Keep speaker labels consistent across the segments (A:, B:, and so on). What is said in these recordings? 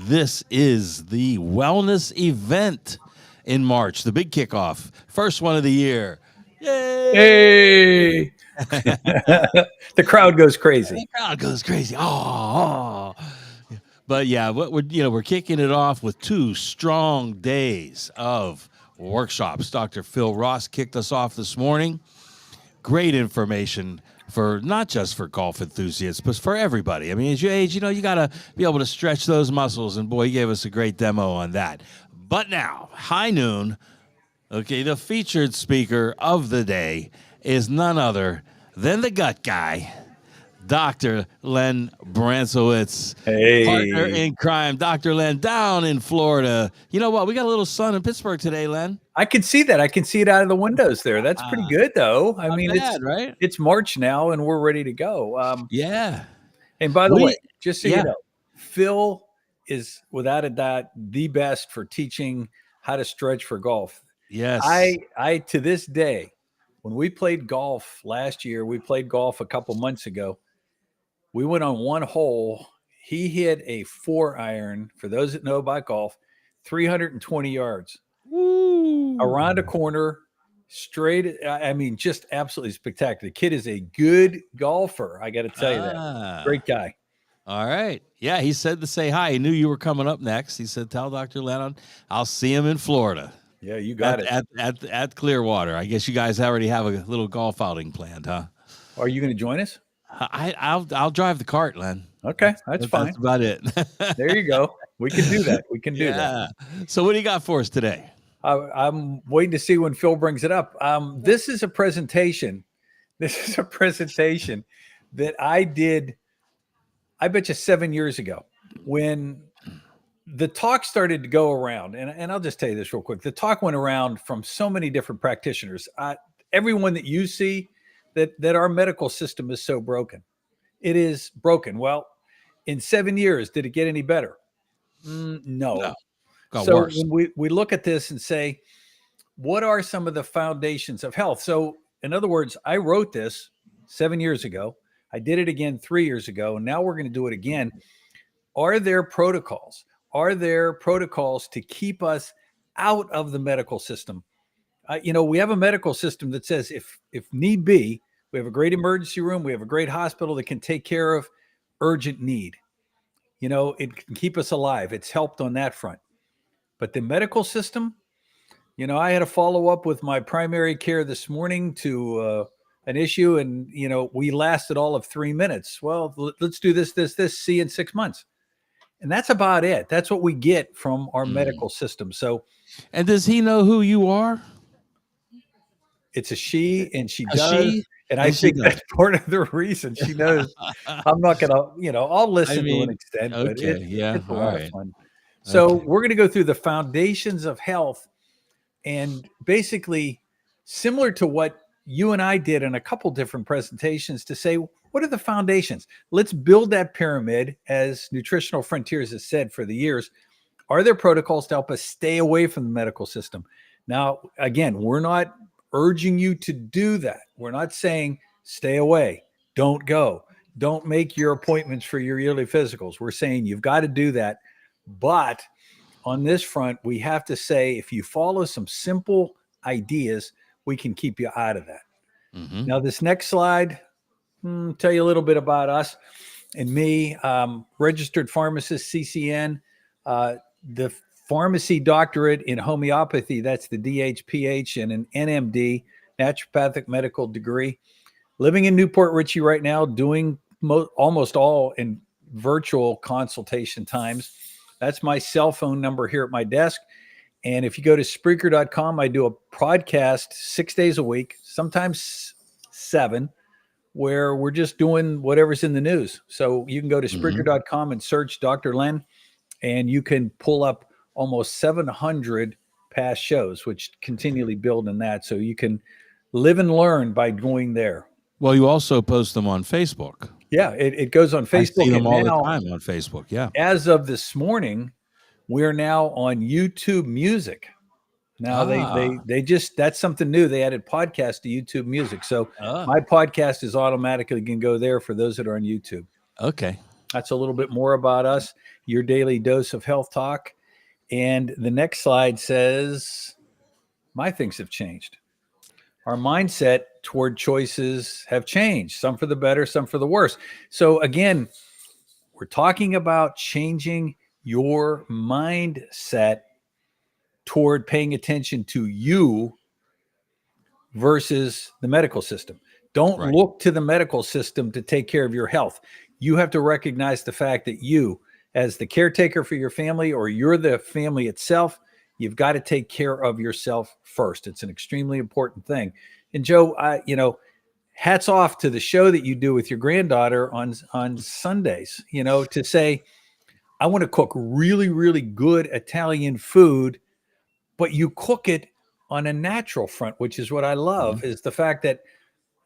A: this is the wellness event in March, the big kickoff, first one of the year. Yay!
B: Hey, the crowd goes crazy.
A: The crowd goes crazy. Oh. But yeah, we're kicking it off with 2 strong days of workshops. Dr. Phil Ross kicked us off this morning. Great information for not just for golf enthusiasts, but for everybody. I mean, as you age, you got to be able to stretch those muscles. And boy, he gave us a great demo on that. But now, high noon, okay, the featured speaker of the day is none other than the gut guy, Dr. Len Brancewicz, partner in crime. Dr. Len down in Florida. You know what? We got a little sun in Pittsburgh today, Len.
B: I can see that. I can see it out of the windows there. That's pretty good, though. I mean,
A: bad, right?
B: It's March now, and we're ready to go.
A: Yeah.
B: And by the way, just so you know, Phil is without a doubt the best for teaching how to stretch for golf.
A: Yes.
B: I to this day, when we played golf last year, we played golf a couple months ago. We went on one hole. He hit a 4-iron, for those that know about golf, 320 yards.
A: Woo.
B: Around a corner, straight. I mean, just absolutely spectacular. The kid is a good golfer. I got to tell you that. Great guy.
A: All right. Yeah, he said to say hi. He knew you were coming up next. He said, tell Dr. Lennon I'll see him in Florida.
B: Yeah, you got it.
A: At Clearwater. I guess you guys already have a little golf outing planned, huh?
B: Are you going to join us?
A: I'll drive the cart, Len.
B: Okay, that's fine.
A: That's about it.
B: There you go. We can do that. We can do that.
A: So what do you got for us today?
B: I'm waiting to see when Phil brings it up. This is a presentation. This is a presentation that I did, I bet you 7 years ago, when the talk started to go around. And I'll just tell you this real quick. The talk went around from so many different practitioners. Everyone that you see, that our medical system is so broken. It is broken. Well, in 7 years, did it get any better? No.
A: Got
B: so
A: worse.
B: when we look at this and say, what are some of the foundations of health? So in other words, I wrote this 7 years ago. I did it again 3 years ago. And now we're going to do it again. Are there protocols? Are there protocols to keep us out of the medical system? We have a medical system that says if need be, we have a great emergency room. We have a great hospital that can take care of urgent need. It can keep us alive. It's helped on that front. But the medical system, I had to follow up with my primary care this morning to an issue. And, we lasted all of 3 minutes. Well, let's do this, see you in 6 months. And that's about it. That's what we get from our medical system. So,
A: and does he know who you are?
B: It's a she, and she does. And I think that's part of the reason she knows. I'm not going to, I'll listen to an extent, but it's a lot of fun. So we're going to go through the foundations of health, and basically similar to what you and I did in a couple different presentations to say, what are the foundations? Let's build that pyramid, as Nutritional Frontiers has said for the years. Are there protocols to help us stay away from the medical system? Now, again, we're not urging you to do that. We're not saying stay away, don't go, don't make your appointments for your yearly physicals. We're saying you've got to do that. But on this front, we have to say, if you follow some simple ideas, we can keep you out of that. Mm-hmm. Now, this next slide, tell you a little bit about us and me. Registered pharmacist, CCN, the pharmacy doctorate in homeopathy, that's the DHPH, and an NMD, naturopathic medical degree. Living in Newport Richey right now, doing almost all in virtual consultation times. That's my cell phone number here at my desk. And if you go to Spreaker.com, I do a podcast 6 days a week, sometimes 7, where we're just doing whatever's in the news. So you can go to Spreaker.com and search Dr. Len, and you can pull up almost 700 past shows, which continually build in that. So you can live and learn by going there.
A: Well, you also post them on Facebook.
B: Yeah, it goes on Facebook.
A: I see them all the time on Facebook, yeah.
B: As of this morning, we're now on YouTube Music. Now they just, that's something new. They added podcast to YouTube Music. So my podcast is automatically going to go there for those that are on YouTube.
A: Okay.
B: That's a little bit more about us. your daily dose of health talk. And the next slide says, my things have changed. Our mindset toward choices have changed, some for the better, some for the worse. So again, we're talking about changing your mindset toward paying attention to you versus the medical system. Don't look to the medical system to take care of your health. You have to recognize the fact that you, as the caretaker for your family, or you're the family itself, you've got to take care of yourself first. It's an extremely important thing. And Joe, hats off to the show that you do with your granddaughter on Sundays, to say, I want to cook really, really good Italian food, but you cook it on a natural front, which is what I love, is the fact that,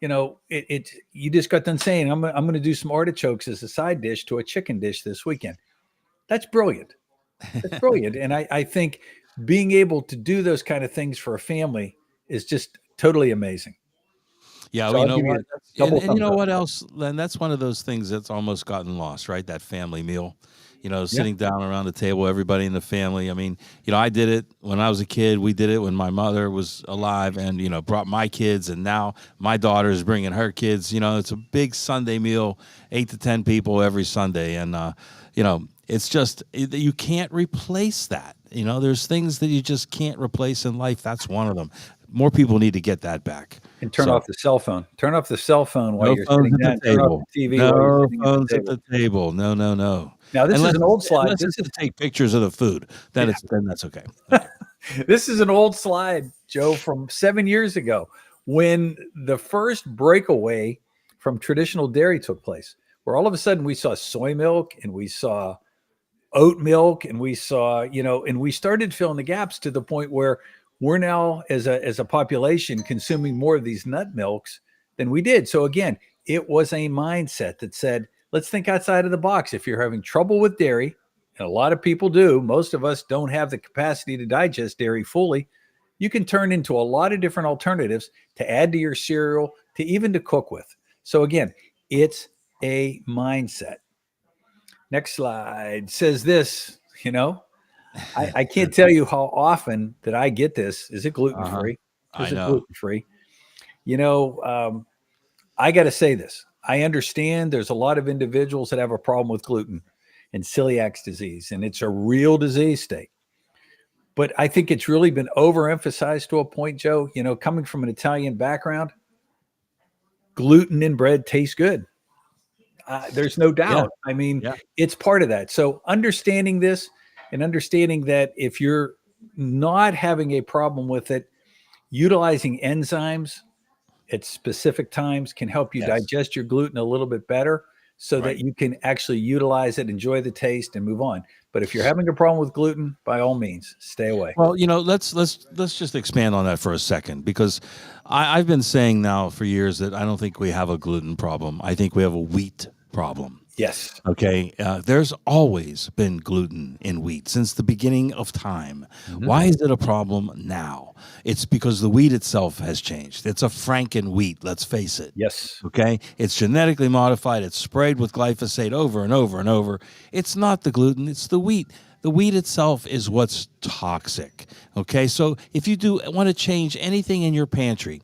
B: you just got done saying, I'm going to do some artichokes as a side dish to a chicken dish this weekend. That's brilliant. That's brilliant. And I think being able to do those kind of things for a family is just totally amazing.
A: Yeah, well, you know what? And you know what else, Len? That's one of those things that's almost gotten lost, right? That family meal. Sitting down around the table, everybody in the family. I mean, I did it when I was a kid. We did it when my mother was alive and, brought my kids. And now my daughter is bringing her kids. It's a big Sunday meal, 8 to 10 people every Sunday. And, it's just, you can't replace that. There's things that you just can't replace in life. That's one of them. More people need to get that back.
B: And turn off the cell phone. Turn off the cell phone while you're sitting down. Turn off the TV while you're sitting
A: phones at the table. No.
B: Now, this is an old slide.
A: This is to take pictures of the food. Then that's okay.
B: This is an old slide, Joe, from 7 years ago, when the first breakaway from traditional dairy took place, where all of a sudden we saw soy milk and we saw oat milk and we saw, and we started filling the gaps to the point where we're now, as a population, consuming more of these nut milks than we did. So again, it was a mindset that said, let's think outside of the box. If you're having trouble with dairy, and a lot of people do, most of us don't have the capacity to digest dairy fully, you can turn into a lot of different alternatives to add to your cereal, to even to cook with. So again, it's a mindset. Next slide says this, I can't tell you how often that I get this. Is it gluten-free? Is it gluten-free? I got to say this. I understand there's a lot of individuals that have a problem with gluten and celiac disease, and it's a real disease state. But I think it's really been overemphasized to a point, Joe. Coming from an Italian background, gluten in bread tastes good. There's no doubt. Yeah. I mean, it's part of that. So understanding this and understanding that if you're not having a problem with it, utilizing enzymes at specific times can help you digest your gluten a little bit better so that you can actually utilize it, enjoy the taste, and move on. But if you're having a problem with gluten, by all means, stay away.
A: Well, let's just expand on that for a second, because I've been saying now for years that I don't think we have a gluten problem. I think we have a wheat problem.
B: Yes.
A: Okay. There's always been gluten in wheat since the beginning of time. Mm-hmm. Why is it a problem now? It's because the wheat itself has changed. It's a Franken wheat, let's face it.
B: Yes.
A: Okay. It's genetically modified. It's sprayed with glyphosate over and over and over. It's not the gluten, it's the wheat. The wheat itself is what's toxic. Okay. So if you do want to change anything in your pantry,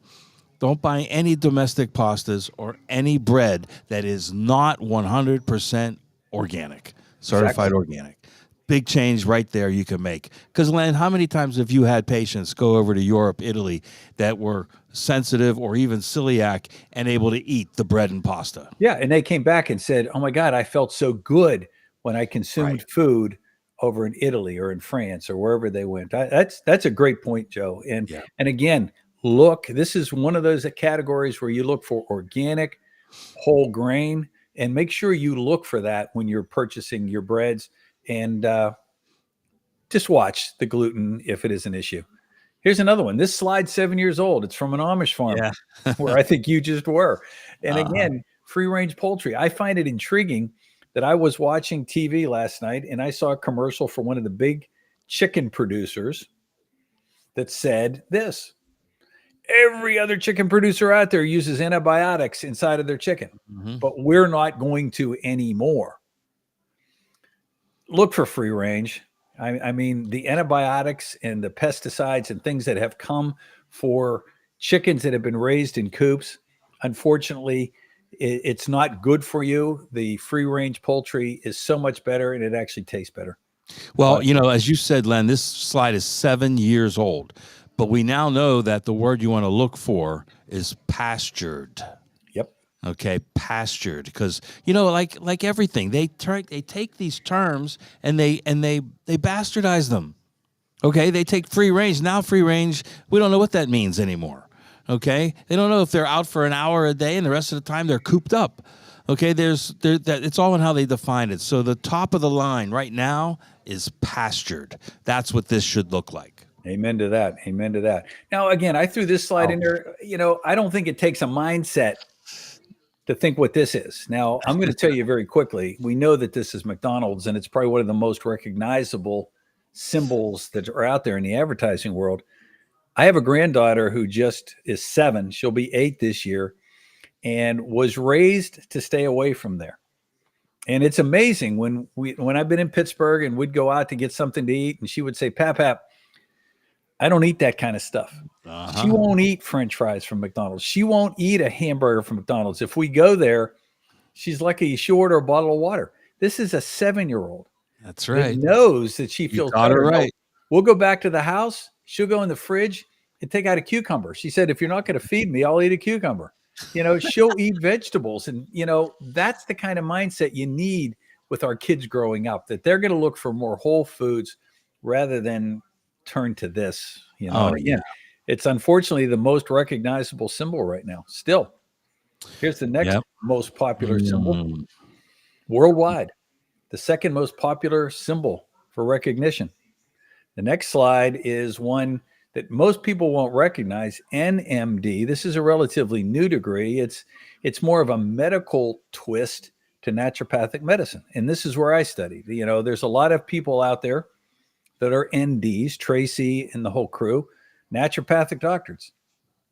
A: don't buy any domestic pastas or any bread that is not 100% organic, certified organic. Big change right there you can make. Because, Len, how many times have you had patients go over to Europe, Italy, that were sensitive or even celiac and able to eat the bread and pasta?
B: Yeah, and they came back and said, oh, my God, I felt so good when I consumed food over in Italy or in France or wherever they went. That's a great point, Joe. And again, look, this is one of those categories where you look for organic, whole grain, and make sure you look for that when you're purchasing your breads, and just watch the gluten if it is an issue. Here's another one. This slide's 7 years old. It's from an Amish farm where I think you just were. And again, free-range poultry. I find it intriguing that I was watching TV last night and I saw a commercial for one of the big chicken producers that said this: every other chicken producer out there uses antibiotics inside of their chicken, but we're not going to anymore. look for free range. I mean, the antibiotics and the pesticides and things that have come for chickens that have been raised in coops, unfortunately, it's not good for you. The free range poultry is so much better, and it actually tastes better.
A: Well, as you said, Len, this slide is 7 years old, but we now know that the word you want to look for is pastured.
B: Yep.
A: Okay, pastured, because like everything, they take these terms and they bastardize them. Okay, they take free range. Now free range, we don't know what that means anymore. Okay, they don't know if they're out for an hour a day and the rest of the time they're cooped up. Okay, it's all in how they define it. So the top of the line right now is pastured. That's what this should look like.
B: Amen to that. Amen to that. Now, again, I threw this slide in there. I don't think it takes a mindset to think what this is. Now, I'm going to tell you very quickly. We know that this is McDonald's, and it's probably one of the most recognizable symbols that are out there in the advertising world. I have a granddaughter who just is 7. She'll be 8 this year, and was raised to stay away from there. And it's amazing when I've been in Pittsburgh and we'd go out to get something to eat, and she would say, Pap, I don't eat that kind of stuff. Uh-huh. She won't eat French fries from McDonald's. She won't eat a hamburger from McDonald's. If we go there, she's lucky she order a bottle of water. This is a 7-year-old.
A: That's right.
B: Knows that she feels better.
A: Right.
B: We'll go back to the house. She'll go in the fridge and take out a cucumber. She said, if you're not going to feed me, I'll eat a cucumber. She'll eat vegetables. And, that's the kind of mindset you need with our kids growing up, that they're going to look for more whole foods rather than turn to this. It's unfortunately the most recognizable symbol right now. Still, here's the next most popular symbol worldwide. The second most popular symbol for recognition. The next slide is one that most people won't recognize, NMD. This is a relatively new degree. It's more of a medical twist to naturopathic medicine. And this is where I studied. There's a lot of people out there that are NDs, Tracy and the whole crew, naturopathic doctors.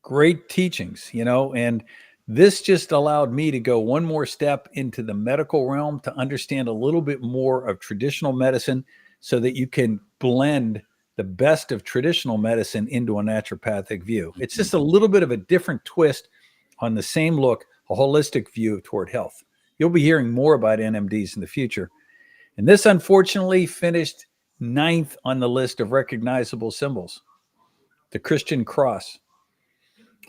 B: Great teachings, and this just allowed me to go one more step into the medical realm to understand a little bit more of traditional medicine so that you can blend the best of traditional medicine into a naturopathic view. It's just a little bit of a different twist on the same look, a holistic view toward health. You'll be hearing more about NMDs in the future. And this unfortunately finished 9th on the list of recognizable symbols. The Christian cross,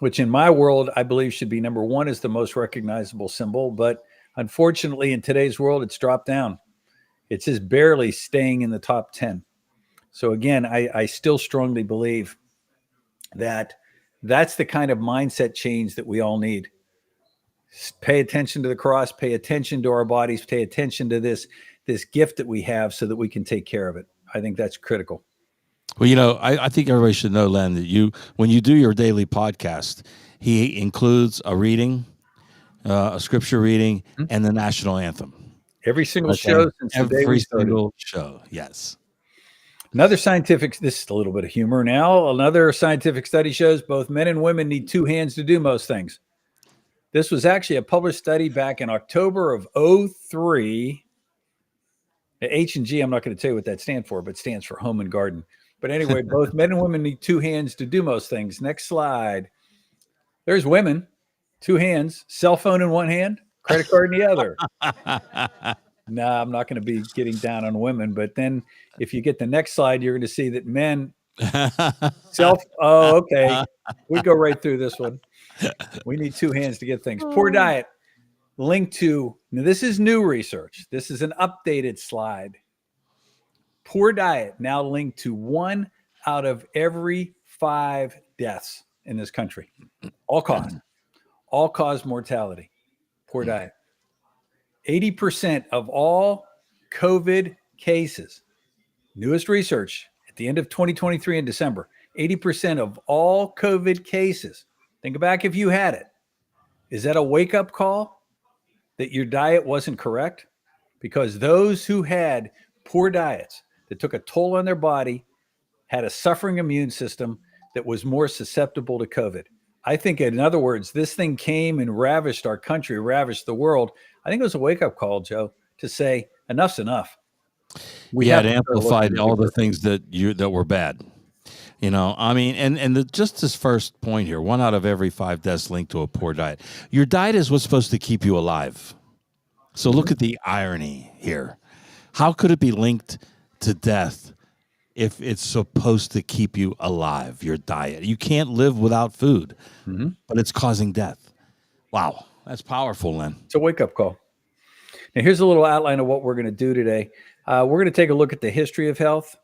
B: which in my world, I believe should be number 1 as the most recognizable symbol. But unfortunately, in today's world, it's dropped down. It's just barely staying in the top 10. So again, I still strongly believe that that's the kind of mindset change that we all need. Pay attention to the cross, pay attention to our bodies, pay attention to this gift that we have so that we can take care of it. I think that's critical.
A: Well, I think everybody should know, Len, that when you do your daily podcast, he includes a reading, a scripture reading, and the national anthem.
B: Every single show since the day we started.
A: Every single show, yes.
B: This is a little bit of humor now. Another scientific study shows both men and women need 2 hands to do most things. This was actually a published study back in October of 2003. H&G, I'm not going to tell you what that stands for, but stands for Home and Garden. But anyway, both men and women need 2 hands to do most things. Next slide. There's women, 2 hands, cell phone in one hand, credit card in the other. Nah, I'm not going to be getting down on women. But then if you get the next slide, you're going to see that men okay. We go right through this one. We need 2 hands to get things. Poor diet. Link to, now this is new research. This is an updated slide. Poor diet now linked to 1 out of every 5 deaths in this country. All cause mortality. Poor diet. 80% of all COVID cases, newest research at the end of 2023 in December, 80% of all COVID cases, think back if you had it. Is that a wake-up call that your diet wasn't correct? Because those who had poor diets that took a toll on their body had a suffering immune system that was more susceptible to COVID. I think, in other words, this thing came and ravished our country, ravished the world. I think it was a wake-up call, Joe, to say enough's enough.
A: It amplified all the things that were bad. I mean, and just this first point here, 1 out of every 5 deaths linked to a poor diet. Your diet is what's supposed to keep you alive. So look at the irony here. How could it be linked to death if it's supposed to keep you alive, your diet? You can't live without food, but it's causing death. Wow, that's powerful, Len.
B: It's a wake-up call. Now, here's a little outline of what we're going to do today. We're going to take a look at the history of health,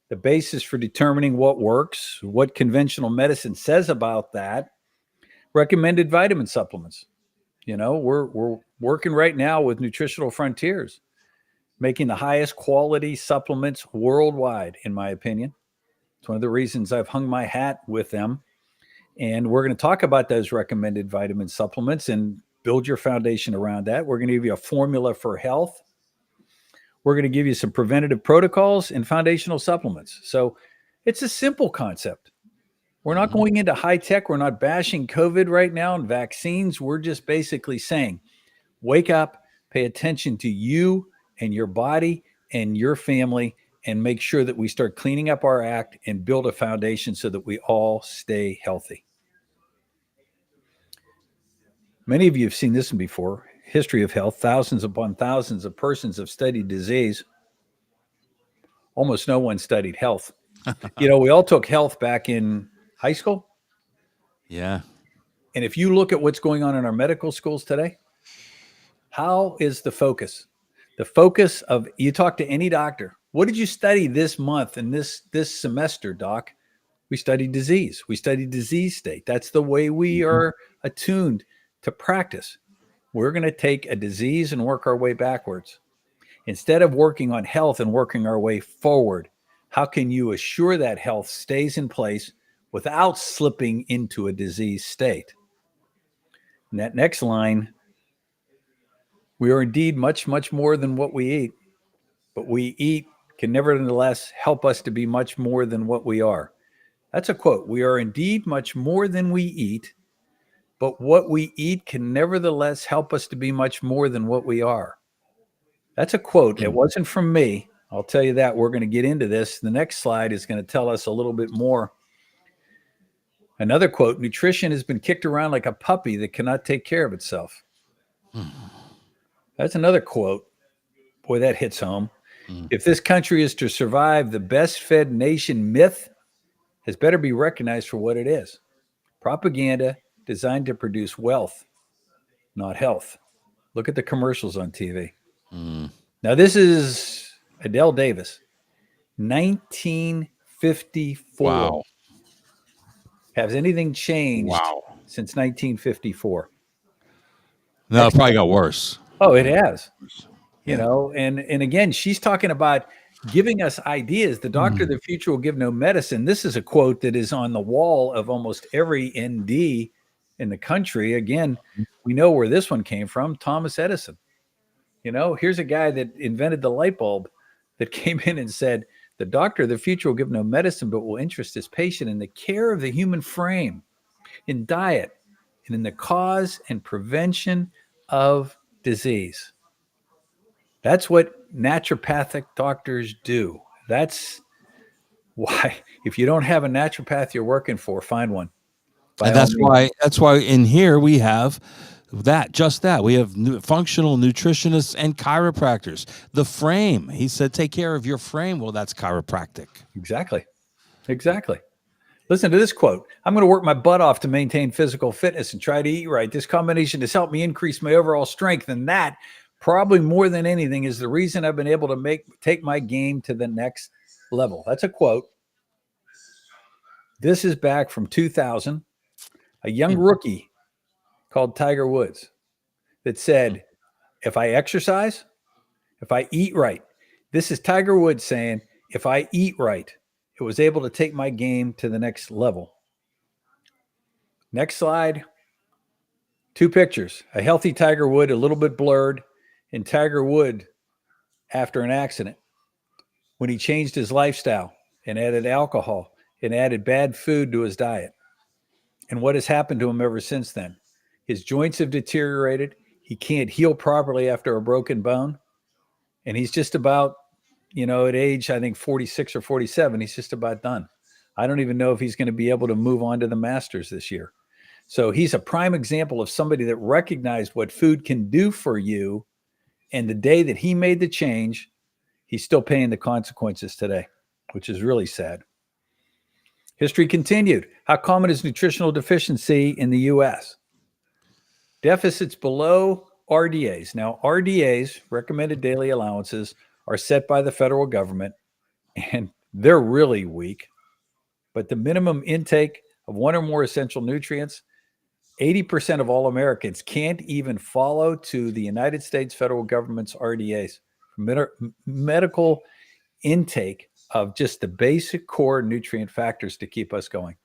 B: the basis for determining what works, what conventional medicine says about that, recommended vitamin supplements. We're working right now with Nutritional Frontiers, making the highest quality supplements worldwide, in my opinion. It's one of the reasons I've hung my hat with them. And we're going to talk about those recommended vitamin supplements and build your foundation around that. We're going to give you a formula for health. We're going to give you some preventative protocols and foundational supplements. So it's a simple concept. We're not going into high tech. We're not bashing COVID right now and vaccines. We're just basically saying, wake up, pay attention to you and your body and your family, and make sure that we start cleaning up our act and build a foundation so that we all stay healthy. Many of you have seen this one before. History of health. Thousands upon thousands of persons have studied disease. Almost no one studied health. We all took health back in high school.
A: Yeah.
B: And if you look at what's going on in our medical schools today, how is the focus? The focus of, you talk to any doctor, what did you study this month and this semester, doc? We studied disease. We studied disease state. That's the way we are attuned to practice. We're going to take a disease and work our way backwards. Instead of working on health and working our way forward, how can you assure that health stays in place without slipping into a disease state? And that next line, we are indeed much, much more than what we eat, but we eat can nevertheless help us to be much more than what we are. That's a quote. We are indeed much more than we eat, but what we eat can nevertheless help us to be much more than what we are. That's a quote. It wasn't from me. I'll tell you that. We're going to get into this. The next slide is going to tell us a little bit more. Another quote, nutrition has been kicked around like a puppy that cannot take care of itself. That's another quote. Boy, that hits home. If this country is to survive, the best fed nation myth has better be recognized for what it is. Propaganda designed to produce wealth, not health. Look at the commercials on TV. Now, this is Adele Davis, 1954.
A: Wow.
B: Has anything changed since 1954?
A: No, it probably got worse.
B: Oh, it has. And again, she's talking about giving us ideas. The doctor of the future will give no medicine. This is a quote that is on the wall of almost every ND in the country. Again, we know where this one came from, Thomas Edison. Here's a guy that invented the light bulb that came in and said, the doctor of the future will give no medicine, but will interest his patient in the care of the human frame, in diet, and in the cause and prevention of disease. That's what naturopathic doctors do. That's why, if you don't have a naturopath you're working for, find one.
A: And that's why in here we have just that. We have functional nutritionists and chiropractors. The frame, he said, take care of your frame. Well, that's chiropractic.
B: Exactly. Listen to this quote. I'm going to work my butt off to maintain physical fitness and try to eat right. This combination has helped me increase my overall strength, and that, probably more than anything, is the reason I've been able to take my game to the next level. That's a quote. This is back from 2000. A young rookie called Tiger Woods that said, if I exercise, if I eat right, this is Tiger Woods saying, if I eat right, it was able to take my game to the next level. Next slide. 2 pictures. A healthy Tiger Woods, a little bit blurred, and Tiger Woods after an accident when he changed his lifestyle and added alcohol and added bad food to his diet. And what has happened to him ever since then? His joints have deteriorated. He can't heal properly after a broken bone. And he's just about, at age, I think 46 or 47, he's just about done. I don't even know if he's going to be able to move on to the Masters this year. So he's a prime example of somebody that recognized what food can do for you. And the day that he made the change, he's still paying the consequences today, which is really sad. History continued. How common is nutritional deficiency in the U.S.? Deficits below RDAs. Now, RDAs, recommended daily allowances, are set by the federal government, and they're really weak. But the minimum intake of one or more essential nutrients, 80% of all Americans can't even follow to the United States federal government's RDAs, medical intake of just the basic core nutrient factors to keep us going.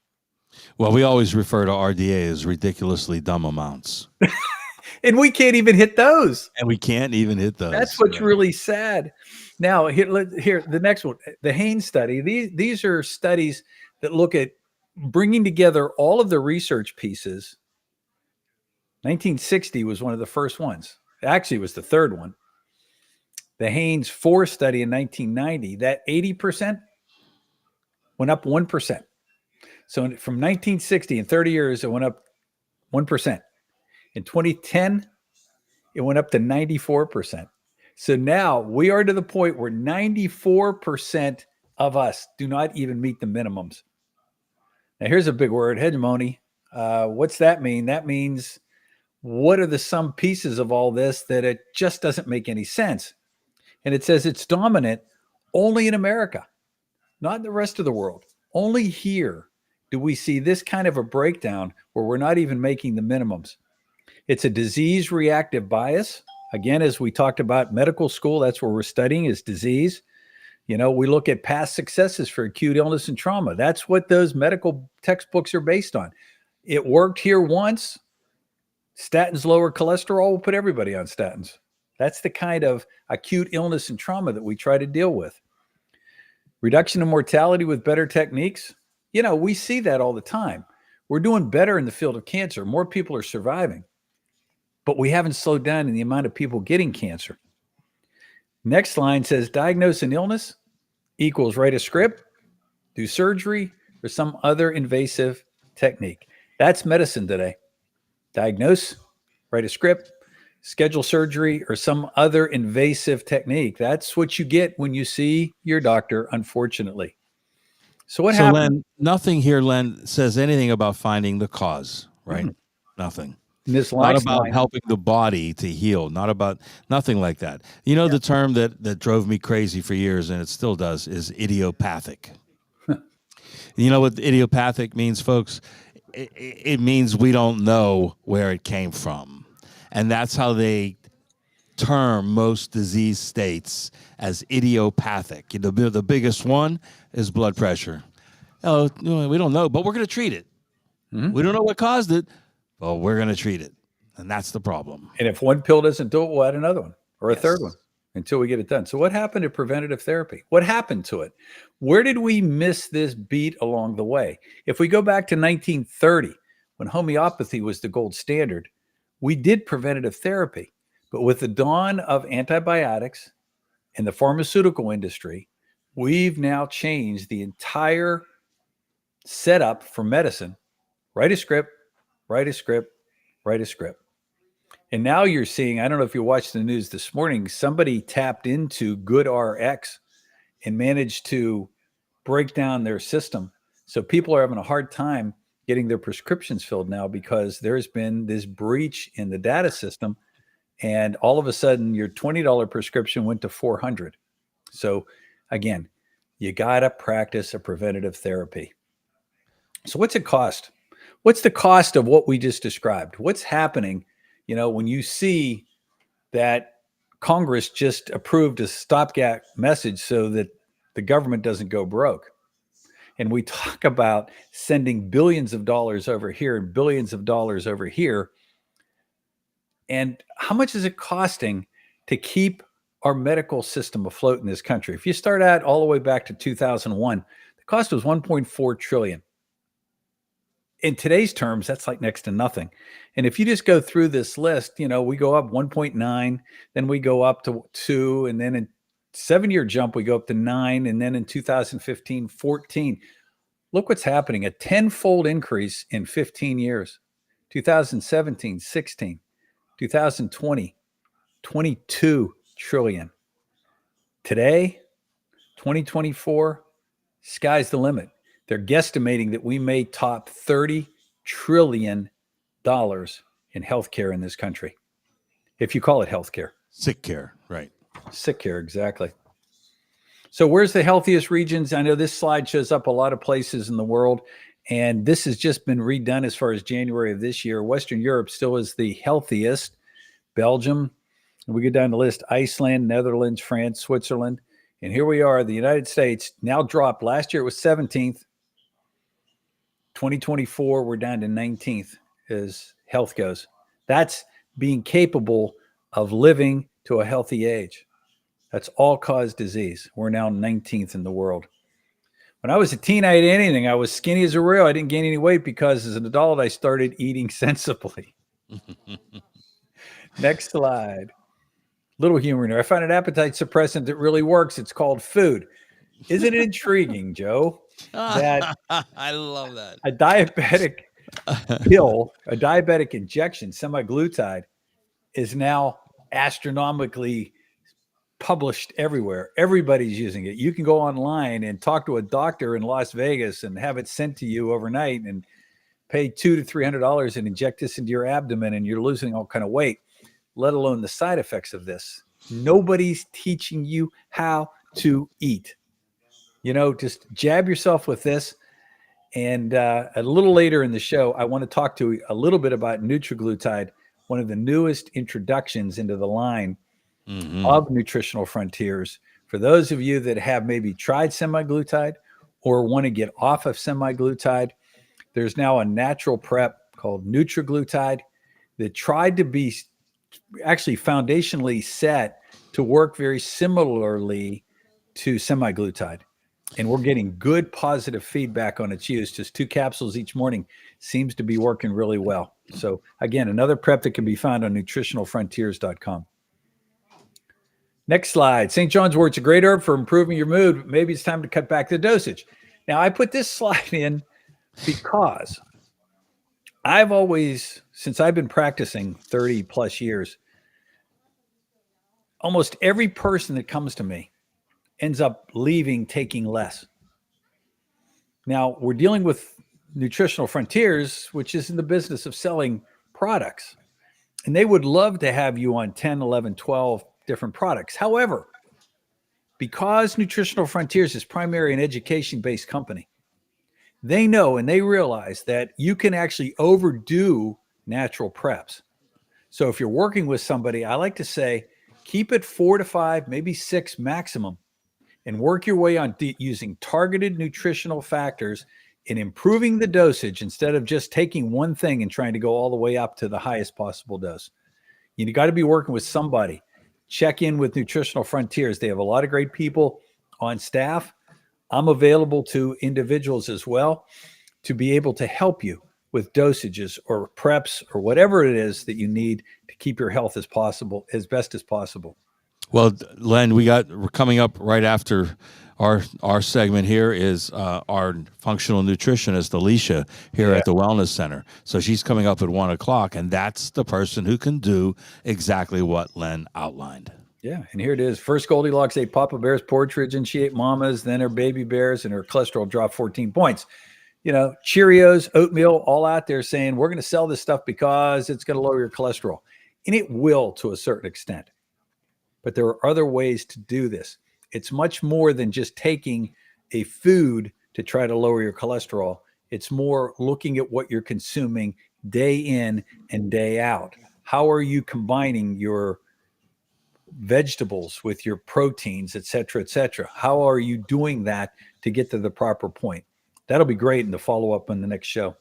A: Well, we always refer to RDA as ridiculously dumb amounts.
B: And we can't even hit those.
A: That's
B: what's really sad. Now, here, the next one, the Haynes study. These are studies that look at bringing together all of the research pieces. 1960 was one of the first ones. Actually, it was the third one. The Haynes 4 study in 1990, that 80% went up 1%. So from 1960, in 30 years, it went up 1%. In 2010, it went up to 94%. So now we are to the point where 94% of us do not even meet the minimums. Now, here's a big word, hegemony. What's that mean? That means, what are the sum pieces of all this that it just doesn't make any sense? And it says it's dominant only in America, not in the rest of the world. Only here do we see this kind of a breakdown where we're not even making the minimums. It's a disease reactive bias. Again, as we talked about medical school, that's where we're studying is disease. We look at past successes for acute illness and trauma. That's what those medical textbooks are based on. It worked here once. Statins lower cholesterol. We'll put everybody on statins. That's the kind of acute illness and trauma that we try to deal with. Reduction of mortality with better techniques. We see that all the time. We're doing better in the field of cancer. More people are surviving. But we haven't slowed down in the amount of people getting cancer. Next line says diagnose an illness equals write a script, do surgery, or some other invasive technique. That's medicine today. Diagnose, write a script, schedule surgery, or some other invasive technique. That's what you get when you see your doctor, unfortunately. So what happened?
A: Len, nothing here, Len, says anything about finding the cause, right? Mm-hmm. Nothing. Not about helping the body to heal. Nothing like that. The term that drove me crazy for years, and it still does, is idiopathic. You know what idiopathic means, folks? It means we don't know where it came from. And that's how they term most disease states, as idiopathic. The biggest one is blood pressure. Oh, we don't know, but we're going to treat it. Mm-hmm. We don't know what caused it. Well, we're going to treat it. And that's the problem.
B: And if one pill doesn't do it, we'll add another one or a third one until we get it done. So what happened to preventative therapy? What happened to it? Where did we miss this beat along the way? If we go back to 1930, when homeopathy was the gold standard, we did preventative therapy. But with the dawn of antibiotics and the pharmaceutical industry, we've now changed the entire setup for medicine. Write a script. And now you're seeing, I don't know if you watched the news this morning, somebody tapped into GoodRx and managed to break down their system. So people are having a hard time getting their prescriptions filled now because there's been this breach in the data system. And all of a sudden your $20 prescription went to $400. So again, you got to practice a preventative therapy. So what's it cost? What's the cost of what we just described? What's happening, when you see that Congress just approved a stopgap message so that the government doesn't go broke? And we talk about sending billions of dollars over here and billions of dollars over here. And how much is it costing to keep our medical system afloat in this country? If you start out all the way back to 2001, the cost was $1.4 trillion. In today's terms, that's like next to nothing. And if you just go through this list, we go up 1.9, then we go up to 2, and then in 7-year jump, we go up to 9. And then in 2015, 14. Look what's happening. A 10-fold increase in 15 years. 2017, 16. 2020, 22 trillion. Today, 2024, sky's the limit. They're guesstimating that we may top $30 trillion in healthcare in this country. If you call it healthcare.
A: Sick care, right.
B: Sick care, exactly. So where's the healthiest regions? I know this slide shows up a lot of places in the world, and this has just been redone as far as January of this year. Western Europe still is the healthiest. Belgium, and we go down the list, Iceland, Netherlands, France, Switzerland. And here we are, the United States, now dropped. Last year it was 17th. 2024, we're down to 19th as health goes. That's being capable of living to a healthy age. That's all-cause disease. We're now 19th in the world. When I was a teen, I ate anything. I was skinny as a rail. I didn't gain any weight because as an adult, I started eating sensibly. Next slide. Little humor in there. I found an appetite suppressant that really works. It's called food. Isn't it intriguing, Joe? That
A: I love that.
B: A diabetic pill, a diabetic injection, semaglutide, is now astronomically published everywhere. Everybody's using it. You can go online and talk to a doctor in Las Vegas and have it sent to you overnight and pay $200 to $300 and inject this into your abdomen, and you're losing all kind of weight, let alone the side effects of this. Nobody's teaching you how to eat. Just jab yourself with this. And a little later in the show, I want to talk to you a little bit about Nutriglutide, one of the newest introductions into the line of Nutritional Frontiers. For those of you that have maybe tried semaglutide or want to get off of semaglutide, there's now a natural prep called Nutriglutide that tried to be actually foundationally set to work very similarly to semaglutide. And we're getting good positive feedback on its use. Just 2 capsules each morning seems to be working really well. So again, another prep that can be found on nutritionalfrontiers.com. Next slide. St. John's wort, a great herb for improving your mood. Maybe it's time to cut back the dosage. Now, I put this slide in because I've always, since I've been practicing 30 plus years, almost every person that comes to me ends up leaving taking less. Now, we're dealing with Nutritional Frontiers, which is in the business of selling products. And they would love to have you on 10, 11, 12 different products. However, because Nutritional Frontiers is primarily an education-based company, they know and they realize that you can actually overdo natural preps. So if you're working with somebody, I like to say, keep it 4 to 5, maybe 6 maximum, and work your way on using targeted nutritional factors in improving the dosage instead of just taking one thing and trying to go all the way up to the highest possible dose. You got to be working with somebody. Check in with Nutritional Frontiers. They have a lot of great people on staff. I'm available to individuals as well to be able to help you with dosages or preps or whatever it is that you need to keep your health as best as possible.
A: Well, Len, we're coming up right after our segment here is our functional nutritionist, Alicia, here at the Wellness Center. So she's coming up at 1:00, and that's the person who can do exactly what Len outlined.
B: Yeah, and here it is. First, Goldilocks ate Papa Bear's porridge, and she ate Mama's, then her baby bears, and her cholesterol dropped 14 points. Cheerios, oatmeal, all out there saying, we're going to sell this stuff because it's going to lower your cholesterol. And it will to a certain extent. But there are other ways to do this. It's much more than just taking a food to try to lower your cholesterol. It's more looking at what you're consuming day in and day out. How are you combining your vegetables with your proteins, et cetera, et cetera? How are you doing that to get to the proper point? That'll be great in the follow-up on the next show.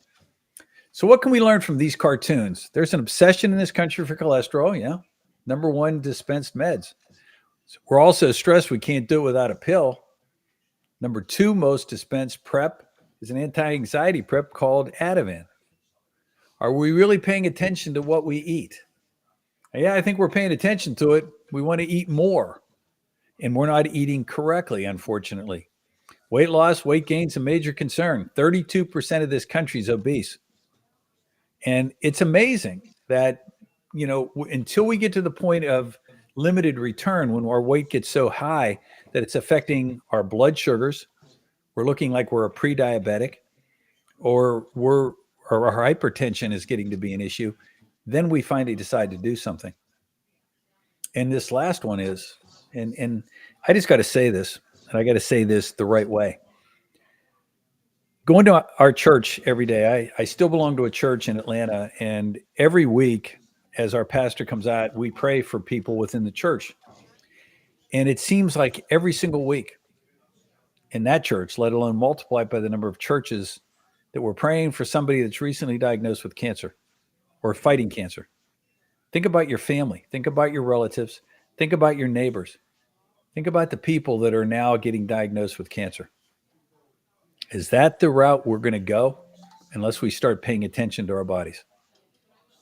B: So what can we learn from these cartoons? There's an obsession in this country for cholesterol, yeah. Number 1, dispensed meds. So we're also stressed we can't do it without a pill. Number 2 most dispensed prep is an anti-anxiety prep called Ativan. Are we really paying attention to what we eat? Yeah, I think we're paying attention to it. We want to eat more. and we're not eating correctly, unfortunately. Weight loss, weight gain is a major concern. 32% of this country is obese. And it's amazing that, until we get to the point of limited return, when our weight gets so high that it's affecting our blood sugars, we're looking like we're a pre-diabetic, or our hypertension is getting to be an issue, then we finally decide to do something. And this last one is, and I just got to say this, and I got to say this the right way. Going to our church every day, I still belong to a church in Atlanta, and every week as our pastor comes out, we pray for people within the church. And it seems like every single week in that church, let alone multiplied by the number of churches, that we're praying for somebody that's recently diagnosed with cancer or fighting cancer. Think about your family. Think about your relatives. Think about your neighbors. Think about the people that are now getting diagnosed with cancer. Is that the route we're going to go unless we start paying attention to our bodies?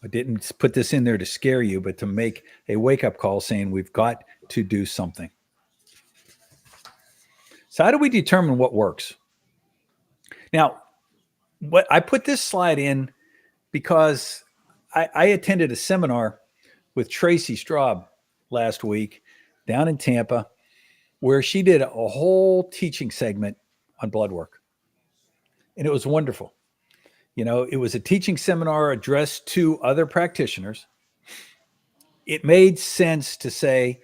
B: I didn't put this in there to scare you, but to make a wake-up call saying we've got to do something. So how do we determine what works? Now, I put this slide in because I attended a seminar with Tracy Straub last week down in Tampa, where she did a whole teaching segment on blood work. And it was wonderful. It was a teaching seminar addressed to other practitioners. It made sense to say,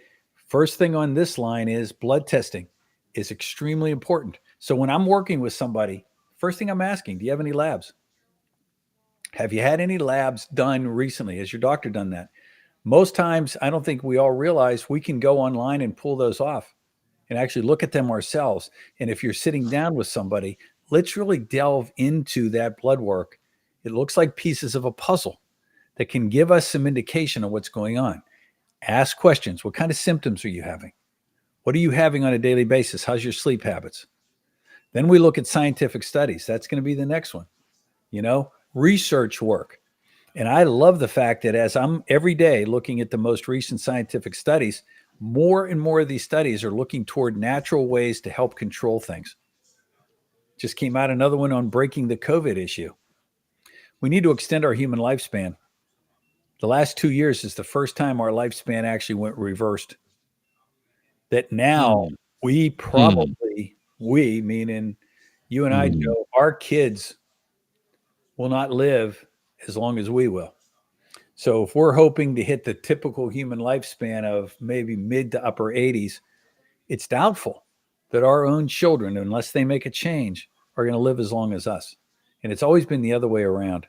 B: first thing on this line is blood testing is extremely important. So when I'm working with somebody, first thing I'm asking, do you have any labs? Have you had any labs done recently? Has your doctor done that? Most times, I don't think we all realize we can go online and pull those off and actually look at them ourselves. And if you're sitting down with somebody, let's really delve into that blood work. It looks like pieces of a puzzle that can give us some indication of what's going on. Ask questions. What kind of symptoms are you having? What are you having on a daily basis? How's your sleep habits? Then we look at scientific studies. That's going to be the next one. Research work. And I love the fact that as I'm every day looking at the most recent scientific studies, more and more of these studies are looking toward natural ways to help control things. Just came out another one on breaking the COVID issue. We need to extend our human lifespan. The last 2 years is the first time our lifespan actually went reversed. That now we probably, we meaning you and I, Joe, our kids will not live as long as we will. So if we're hoping to hit the typical human lifespan of maybe mid to upper 80s, it's doubtful that our own children, unless they make a change, are going to live as long as us. And it's always been the other way around.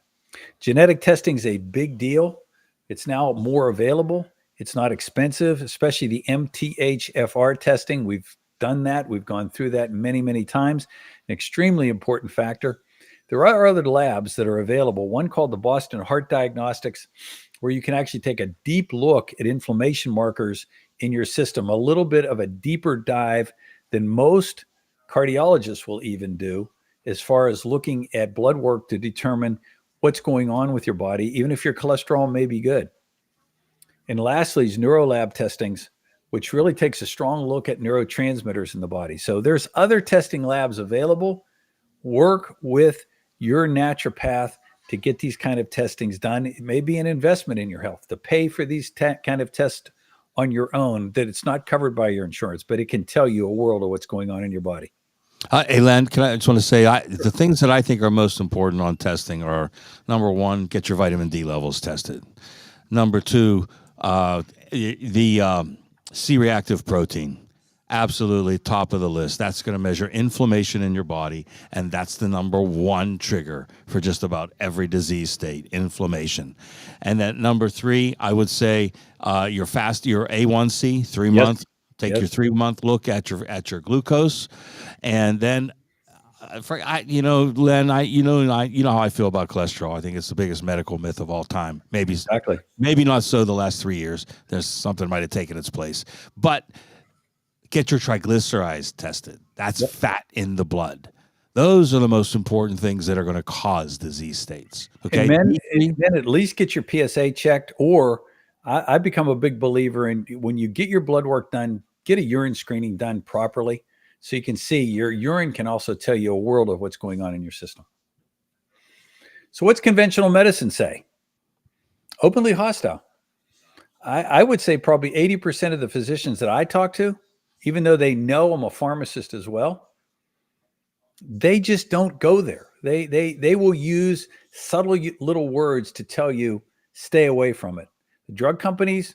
B: Genetic testing is a big deal. It's now more available. It's not expensive, especially the MTHFR testing. We've done that. We've gone through that many, many times. An extremely important factor. There are other labs that are available, one called the Boston Heart Diagnostics, where you can actually take a deep look at inflammation markers in your system, a little bit of a deeper dive than most cardiologists will even do, as far as looking at blood work to determine what's going on with your body, even if your cholesterol may be good. And lastly is neurolab testings, which really takes a strong look at neurotransmitters in the body. So there's other testing labs available. Work with your naturopath to get these kind of testings done. It may be an investment in your health to pay for these kind of tests on your own, that it's not covered by your insurance, but it can tell you a world of what's going on in your body.
A: Hey, Len, I just want to say the things that I think are most important on testing are, number one, get your vitamin D levels tested. Number two, the C-reactive protein. Absolutely top of the list. That's going to measure inflammation in your body, and that's the number one trigger for just about every disease state, inflammation. And then number three, I would say your A1C, 3 month. Take your 3 month look at your glucose, and then Len, you know how I feel about cholesterol. I think it's the biggest medical myth of all time. Maybe not so the last 3 years. There's something might have taken its place, but get your triglycerides tested. That's fat in the blood. Those are the most important things that are going to cause disease states. Okay.
B: And then at least get your PSA checked, or I become a big believer in when you get your blood work done get a urine screening done properly so you can see your urine can also tell you a world of what's going on in your system. So what's conventional medicine say? Openly hostile. I would say probably 80% of the physicians that I talk to, even though they know I'm a pharmacist as well, they just don't go there. They will use subtle little words to tell you stay away from it. The drug companies,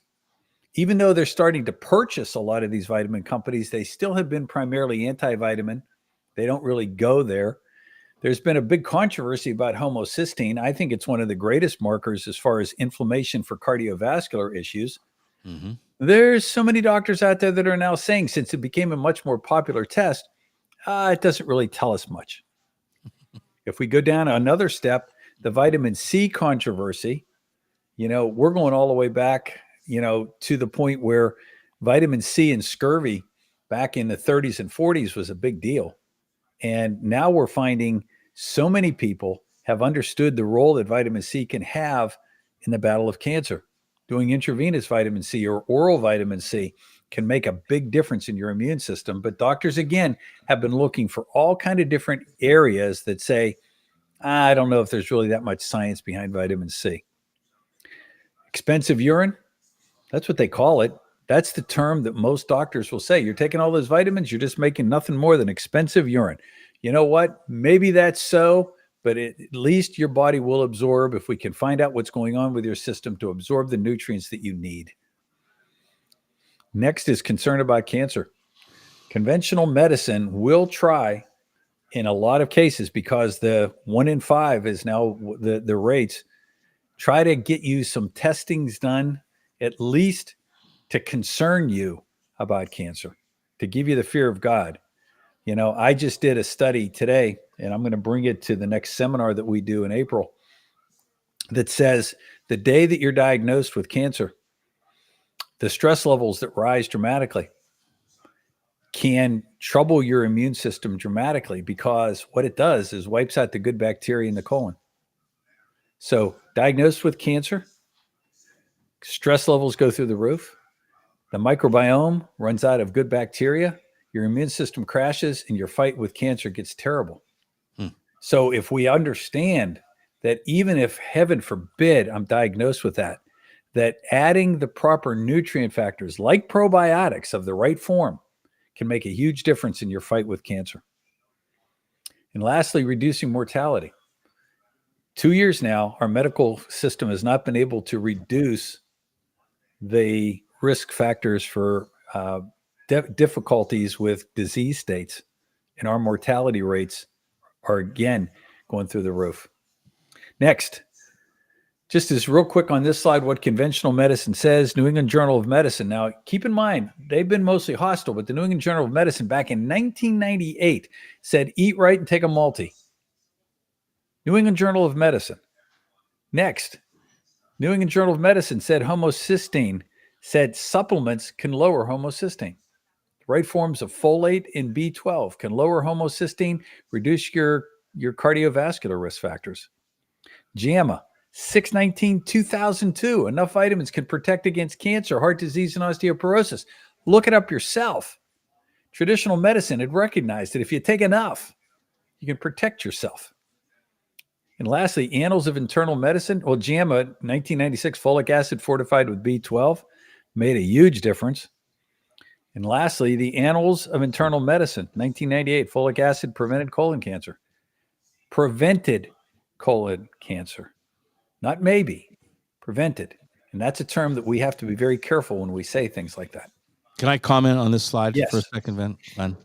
B: even though they're starting to purchase a lot of these vitamin companies, they still have been primarily anti-vitamin. They don't really go there. There's been a big controversy about homocysteine. I think it's one of the greatest markers as far as inflammation for cardiovascular issues. Mm-hmm. There's so many doctors out there that are now saying, since it became a much more popular test, it doesn't really tell us much. If we go down another step, the vitamin C controversy, we're going all the way back, to the point where vitamin C and scurvy back in the 30s and 40s was a big deal. And now we're finding so many people have understood the role that vitamin C can have in the battle of cancer. Doing intravenous vitamin C or oral vitamin C can make a big difference in your immune system. But doctors, again, have been looking for all kinds of different areas that say, I don't know if there's really that much science behind vitamin C. Expensive urine, that's what they call it. That's the term that most doctors will say. You're taking all those vitamins, you're just making nothing more than expensive urine. You know what? Maybe that's so, but at least your body will absorb, if we can find out what's going on with your system, to absorb the nutrients that you need. Next is concern about cancer. Conventional medicine will try, in a lot of cases, because the 1 in 5 is now the rates, try to get you some testings done, at least to concern you about cancer, to give you the fear of God. I just did a study today, and I'm going to bring it to the next seminar that we do in April, that says the day that you're diagnosed with cancer, the stress levels that rise dramatically can trouble your immune system dramatically, because what it does is wipes out the good bacteria in the colon. So diagnosed with cancer, stress levels go through the roof. The microbiome runs out of good bacteria. Your immune system crashes, and your fight with cancer gets terrible. So if we understand that, even if, heaven forbid, I'm diagnosed with that adding the proper nutrient factors like probiotics of the right form can make a huge difference in your fight with cancer. And lastly, reducing mortality. 2 years now, our medical system has not been able to reduce the risk factors for difficulties with disease states, and our mortality rates are again going through the roof. Next, just as real quick on this slide, what conventional medicine says. New England Journal of Medicine. Now, keep in mind, they've been mostly hostile, but the New England Journal of Medicine back in 1998 said, eat right and take a multi. New England Journal of Medicine. Next, New England Journal of Medicine said homocysteine, said supplements can lower homocysteine. Right forms of folate and B12 can lower homocysteine, reduce your cardiovascular risk factors. JAMA, 6/19/2002. Enough vitamins can protect against cancer, heart disease, and osteoporosis. Look it up yourself. Traditional medicine had recognized that if you take enough, you can protect yourself. And lastly, Annals of Internal Medicine. Well, JAMA, 1996, folic acid fortified with B12 made a huge difference. And lastly, the Annals of Internal Medicine, 1998, folic acid prevented colon cancer. Prevented colon cancer. Not maybe, prevented. And that's a term that we have to be very careful when we say things like that.
A: Can I comment on this slide for a second, Len?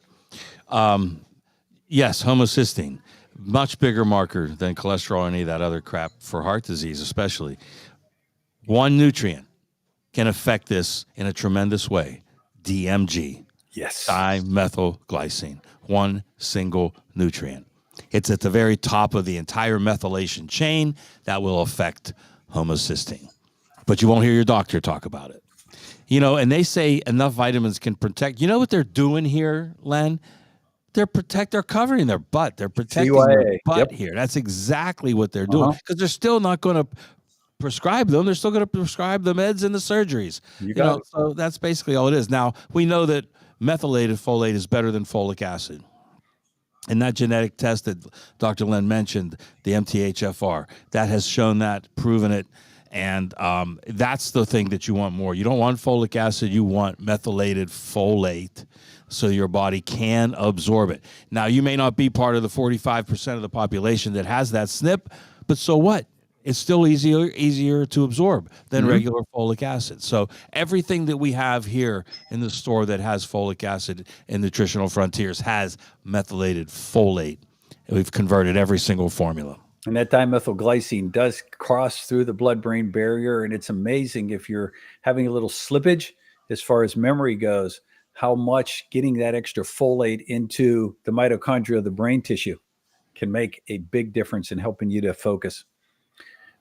A: Yes, homocysteine, much bigger marker than cholesterol or any of that other crap for heart disease, especially. One nutrient can affect this in a tremendous way. DMG.
B: Yes.
A: Dimethylglycine. One single nutrient. It's at the very top of the entire methylation chain that will affect homocysteine. But you won't hear your doctor talk about it. And they say enough vitamins can protect. You know what they're doing here, Len? They're covering their butt. They're protecting their butt here. That's exactly what they're doing, because they're still not going to prescribe them. They're still going to prescribe the meds and the surgeries. So that's basically all it is. Now, we know that methylated folate is better than folic acid. And that genetic test that Dr. Len mentioned, the MTHFR, that has shown that, proven it. And that's the thing that you want more. You don't want folic acid. You want methylated folate so your body can absorb it. Now, you may not be part of the 45% of the population that has that SNP, but so what? It's still easier to absorb than regular folic acid. So everything that we have here in the store that has folic acid in Nutritional Frontiers has methylated folate. We've converted every single formula.
B: And that dimethylglycine does cross through the blood-brain barrier, and it's amazing if you're having a little slippage as far as memory goes, how much getting that extra folate into the mitochondria of the brain tissue can make a big difference in helping you to focus.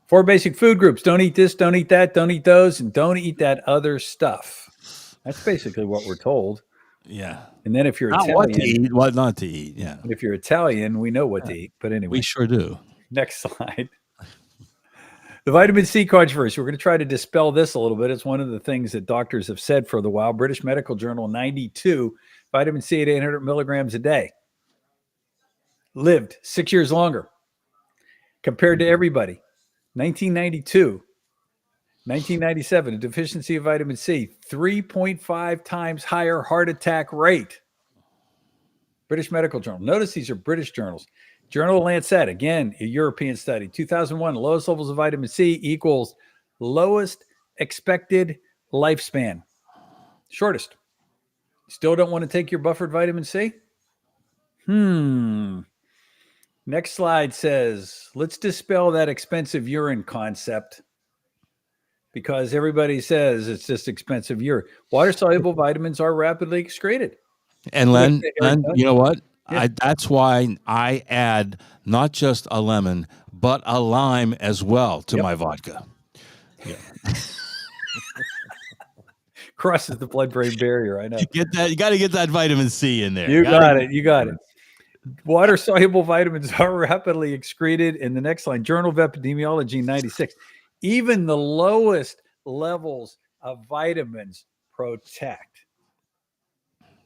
B: 4 basic food groups. Don't eat this, don't eat that, don't eat those, and don't eat that other stuff. That's basically what we're told.
A: Yeah.
B: And then if you're
A: Italian, what to eat, what not to eat. Yeah.
B: And if you're Italian, we know what to eat. But anyway.
A: We sure do.
B: Next slide. The vitamin C controversy. We're going to try to dispel this a little bit. It's one of the things that doctors have said for the while. British Medical Journal 92, vitamin C at 800 milligrams a day. Lived 6 years longer compared to everybody. 1992, 1997, a deficiency of vitamin C, 3.5 times higher heart attack rate. British Medical Journal. Notice these are British journals. Journal of Lancet, again, a European study. 2001, lowest levels of vitamin C equals lowest expected lifespan. Shortest. Still don't want to take your buffered vitamin C? Next slide says, let's dispel that expensive urine concept because everybody says it's just expensive urine. Water-soluble vitamins are rapidly excreted.
A: And Len, you know what? Yeah. That's why I add not just a lemon, but a lime as well to my vodka. Yeah.
B: Crosses the blood-brain barrier, I know.
A: You got to get that vitamin C in there.
B: You got it. Water-soluble vitamins are rapidly excreted. In the next line, Journal of Epidemiology 96. Even the lowest levels of vitamins protect.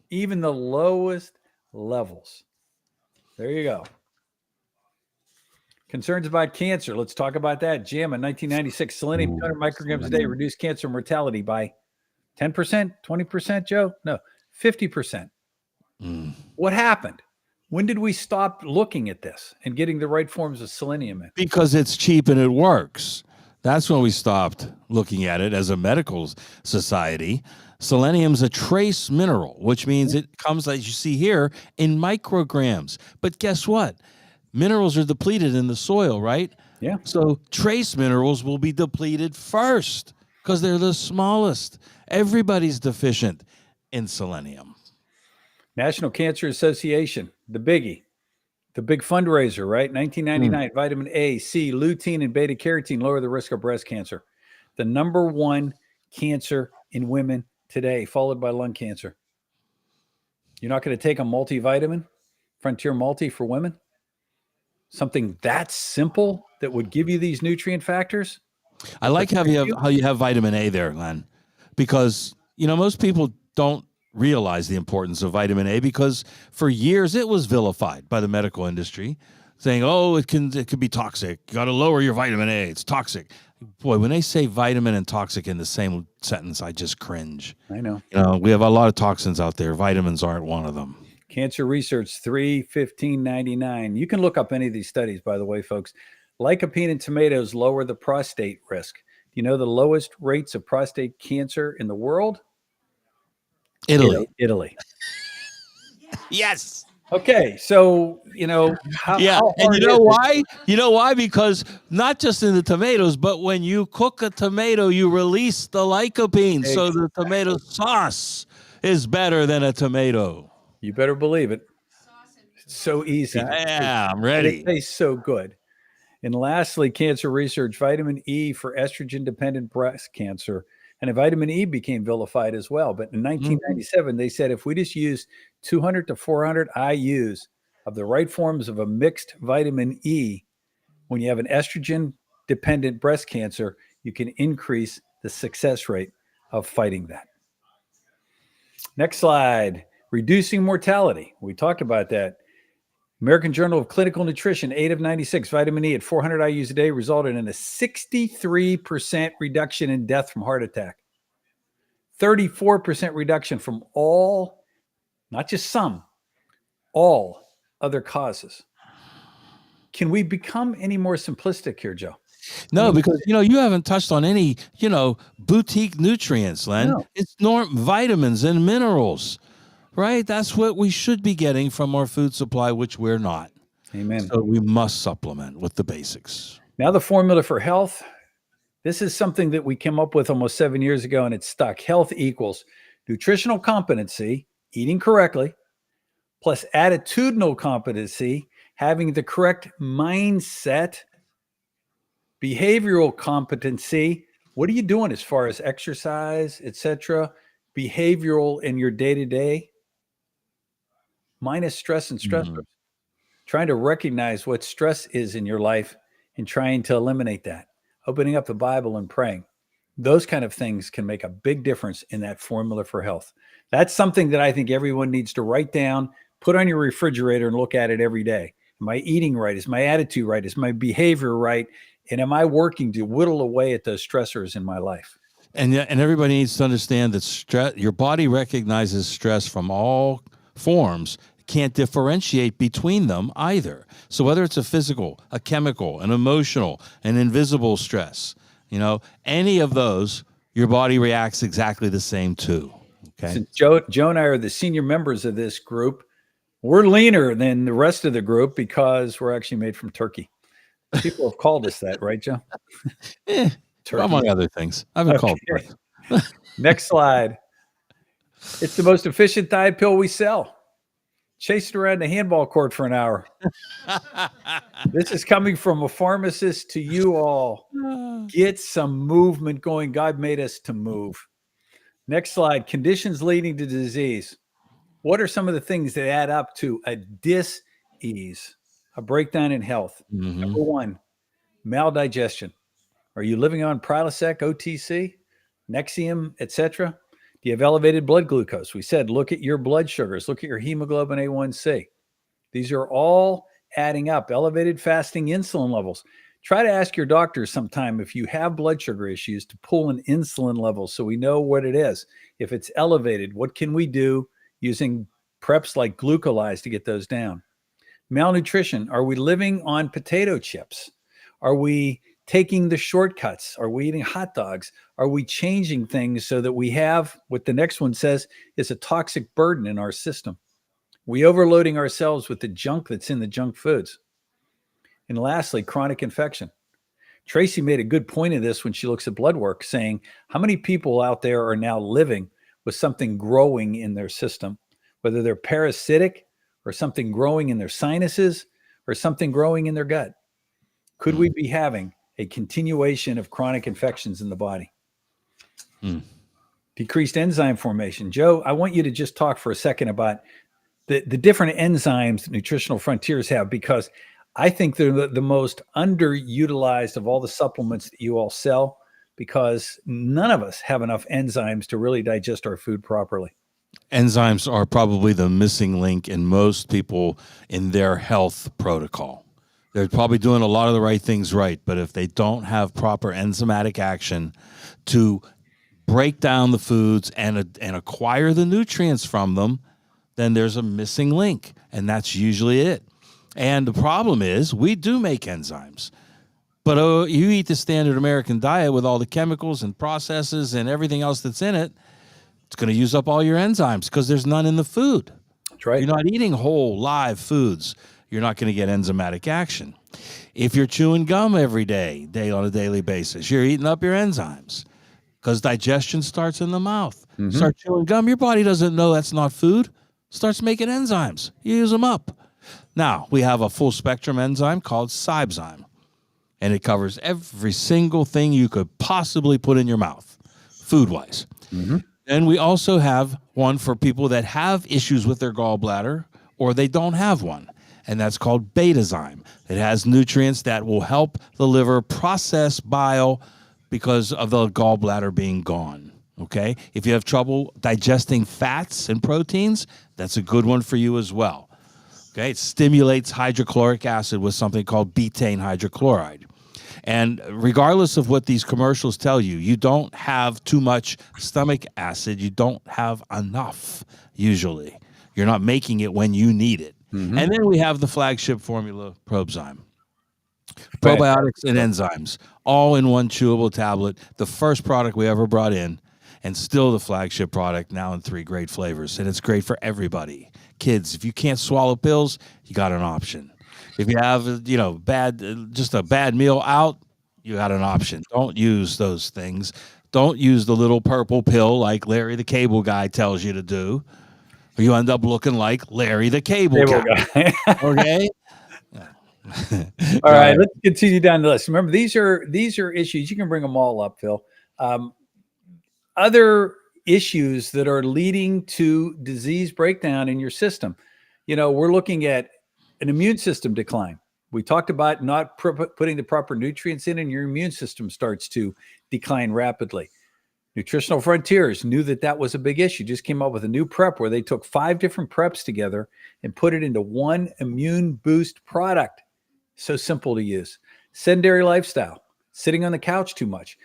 B: Even the lowest levels. There you go. Concerns about cancer. Let's talk about that. JAMA 1996. Selenium 200 micrograms a day reduced cancer mortality by 10%, 20%, Joe? No, 50%. What happened? When did we stop looking at this and getting the right forms of selenium in?
A: Because it's cheap and it works. That's when we stopped looking at it as a medical society. Selenium's a trace mineral, which means it comes, as you see here, in micrograms. But guess what? Minerals are depleted in the soil, right?
B: Yeah.
A: So trace minerals will be depleted first because they're the smallest. Everybody's deficient in selenium.
B: National Cancer Association, the biggie, the big fundraiser, right? 1999, vitamin A, C, lutein, and beta carotene lower the risk of breast cancer. The number one cancer in women today, followed by lung cancer. You're not going to take a multivitamin, Frontier Multi for women? Something that simple that would give you these nutrient factors?
A: I like how you have vitamin A there, Len, because, most people don't realize the importance of vitamin A because for years it was vilified by the medical industry, saying, it can be toxic. You got to lower your vitamin A. It's toxic. Boy, when they say vitamin and toxic in the same sentence, I just cringe.
B: I know.
A: We have a lot of toxins out there. Vitamins aren't one of them.
B: Cancer Research 3/15/99. You can look up any of these studies, by the way, folks. Lycopene in tomatoes lower the prostate risk. Do you know the lowest rates of prostate cancer in the world?
A: Italy.
B: Yes. Okay, so
A: and you know why? You know why? Because not just in the tomatoes, but when you cook a tomato, you release the lycopene. Exactly. So the tomato sauce is better than a tomato.
B: You better believe it. It's so easy.
A: Yeah, I'm ready.
B: It tastes so good. And lastly, Cancer Research, vitamin E for estrogen-dependent breast cancer. And vitamin E became vilified as well. But in 1997, they said if we just use 200 to 400 IUs of the right forms of a mixed vitamin E, when you have an estrogen dependent breast cancer, you can increase the success rate of fighting that. Next slide. Reducing mortality. We talked about that. American Journal of Clinical Nutrition, 8 of 96, vitamin E at 400 IUs a day resulted in a 63% reduction in death from heart attack. 34% reduction from all, not just some, all other causes. Can we become any more simplistic here, Joe?
A: No, because, you haven't touched on any, boutique nutrients, Len. No. It's vitamins and minerals, right? That's what we should be getting from our food supply, which we're not.
B: Amen.
A: So we must supplement with the basics.
B: Now the formula for health. This is something that we came up with almost 7 years ago, and it's stuck. Health equals nutritional competency, eating correctly, plus attitudinal competency, having the correct mindset, behavioral competency. What are you doing as far as exercise, etc.? Behavioral in your day-to-day, minus stress and stressors. Mm-hmm. Trying to recognize what stress is in your life and trying to eliminate that. Opening up the Bible and praying. Those kind of things can make a big difference in that formula for health. That's something that I think everyone needs to write down, put on your refrigerator, and look at it every day. Am I eating right? Is my attitude right? Is my behavior right? And am I working to whittle away at those stressors in my life?
A: And everybody needs to understand that stress, your body recognizes stress from all forms, can't differentiate between them either. So whether it's a physical, a chemical, an emotional, an invisible stress, any of those, your body reacts exactly the same to. Okay.
B: Since Joe and I are the senior members of this group, we're leaner than the rest of the group because we're actually made from turkey. People have called us that, right, Joe?
A: Among other things. I've been called that.
B: Next slide. It's the most efficient diet pill we sell. Chase it around the handball court for an hour. This is coming from a pharmacist to you all. Get some movement going. God made us to move. Next slide. Conditions leading to disease. What are some of the things that add up to a dis-ease, a breakdown in health? Mm-hmm. Number one, maldigestion. Are you living on Prilosec, OTC, Nexium, etc.? Do you have elevated blood glucose? We said, look at your blood sugars. Look at your hemoglobin A1C. These are all adding up. Elevated fasting insulin levels. Try to ask your doctor sometime if you have blood sugar issues to pull an insulin level so we know what it is. If it's elevated, what can we do using preps like Glucolyze to get those down? Malnutrition. Are we living on potato chips? Are we taking the shortcuts? Are we eating hot dogs? Are we changing things so that we have what the next one says is a toxic burden in our system? We overloading ourselves with the junk that's in the junk foods. And lastly, chronic infection. Tracy made a good point of this when she looks at blood work, saying how many people out there are now living with something growing in their system, whether they're parasitic or something growing in their sinuses or something growing in their gut. Could we be having a continuation of chronic infections in the body? Decreased enzyme formation. Joe, I want you to just talk for a second about the different enzymes that Nutritional Frontiers have, because I think they're the most underutilized of all the supplements that you all sell, because none of us have enough enzymes to really digest our food properly.
A: Enzymes are probably the missing link in most people in their health protocol. They're probably doing a lot of the right things right, but if they don't have proper enzymatic action to break down the foods and acquire the nutrients from them, then there's a missing link, and that's usually it. And the problem is we do make enzymes, but you eat the standard American diet with all the chemicals and processes and everything else that's in it, it's going to use up all your enzymes because there's none in the food.
B: That's right.
A: You're not eating whole, live foods. You're not going to get enzymatic action. If you're chewing gum every day on a daily basis, you're eating up your enzymes because digestion starts in the mouth. Mm-hmm. Start chewing gum, your body doesn't know that's not food. Starts making enzymes. You use them up. Now, we have a full spectrum enzyme called Cybezyme, and it covers every single thing you could possibly put in your mouth, food-wise. Mm-hmm. And we also have one for people that have issues with their gallbladder or they don't have one. and that's called Betazyme. It has nutrients that will help the liver process bile because of the gallbladder being gone. Okay? If you have trouble digesting fats and proteins, that's a good one for you as well. Okay? It stimulates hydrochloric acid with something called betaine hydrochloride. And regardless of what these commercials tell you, you don't have too much stomach acid. You don't have enough, usually. You're not making it when you need it. Mm-hmm. And then we have the flagship formula, Probzyme. Probiotics and enzymes, all in one chewable tablet. The first product we ever brought in, and still the flagship product, now in 3 great flavors. And it's great for everybody. Kids, if you can't swallow pills, you got an option. If you have, just a bad meal out, you got an option. Don't use those things. Don't use the little purple pill like Larry the Cable Guy tells you to do. Or you end up looking like Larry the Cable Guy. Okay?
B: All right, let's continue down the list. Remember, these are issues. You can bring them all up, Phil. Other issues that are leading to disease breakdown in your system. We're looking at an immune system decline. We talked about not putting the proper nutrients in, and your immune system starts to decline rapidly. Nutritional Frontiers knew that was a big issue. Just came up with a new prep where they took 5 different preps together and put it into one immune boost product. So simple to use. Sedentary lifestyle, sitting on the couch too much,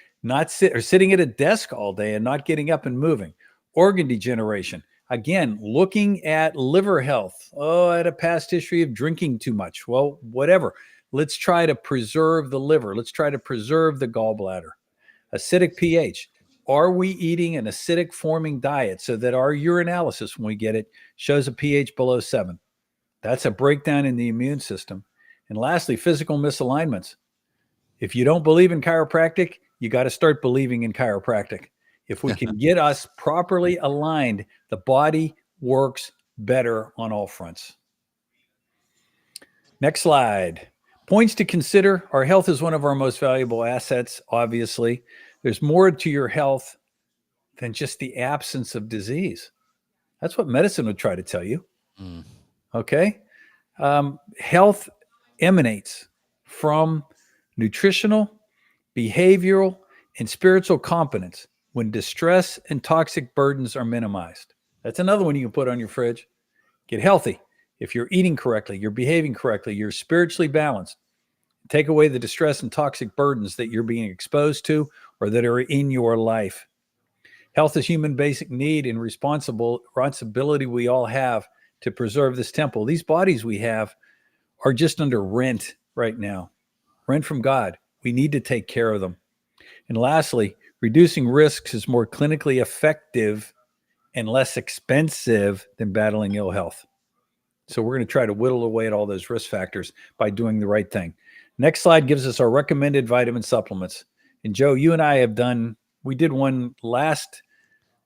B: sitting at a desk all day and not getting up and moving. Organ degeneration. Again, looking at liver health. I had a past history of drinking too much. Well, whatever. Let's try to preserve the liver. Let's try to preserve the gallbladder. Acidic pH. Are we eating an acidic forming diet so that our urinalysis, when we get it, shows a pH below 7? That's a breakdown in the immune system. And lastly, physical misalignments. If you don't believe in chiropractic, you got to start believing in chiropractic. If we can get us properly aligned, the body works better on all fronts. Next slide. Points to consider. Our health is one of our most valuable assets, obviously. There's more to your health than just the absence of disease. That's what medicine would try to tell you. Okay? Health emanates from nutritional, behavioral, and spiritual competence when distress and toxic burdens are minimized. That's another one you can put on your fridge. Get healthy. If you're eating correctly, you're behaving correctly, you're spiritually balanced. Take away the distress and toxic burdens that you're being exposed to or that are in your life. Health is human basic need and responsibility we all have to preserve this temple. These bodies we have are just under rent right now. Rent from God. We need to take care of them. And lastly, reducing risks is more clinically effective and less expensive than battling ill health. So we're going to try to whittle away at all those risk factors by doing the right thing. Next slide gives us our recommended vitamin supplements. And Joe, you and I we did one last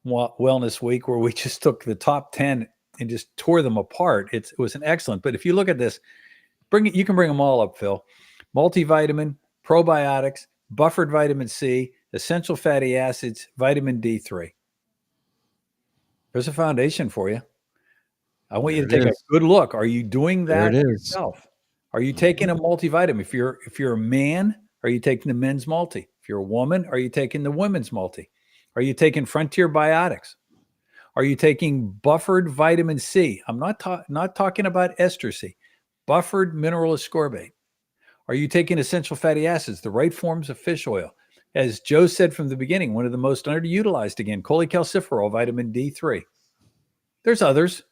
B: Wellness Week where we just took the top 10 and just tore them apart. It was an excellent, but if you look at this, you can bring them all up, Phil. Multivitamin, probiotics, buffered vitamin C, essential fatty acids, vitamin D3. There's a foundation for you. I want you to take a good look. Are you doing that yourself? Are you taking a multivitamin? If you're a man, are you taking the men's multi? If you're a woman, are you taking the women's multi? Are you taking Frontier Biotics? Are you taking buffered vitamin C? I'm not talking about ester C. Buffered mineral ascorbate. Are you taking essential fatty acids, the right forms of fish oil? As Joe said from the beginning, one of the most underutilized, again, cholecalciferol, vitamin D3. There's others,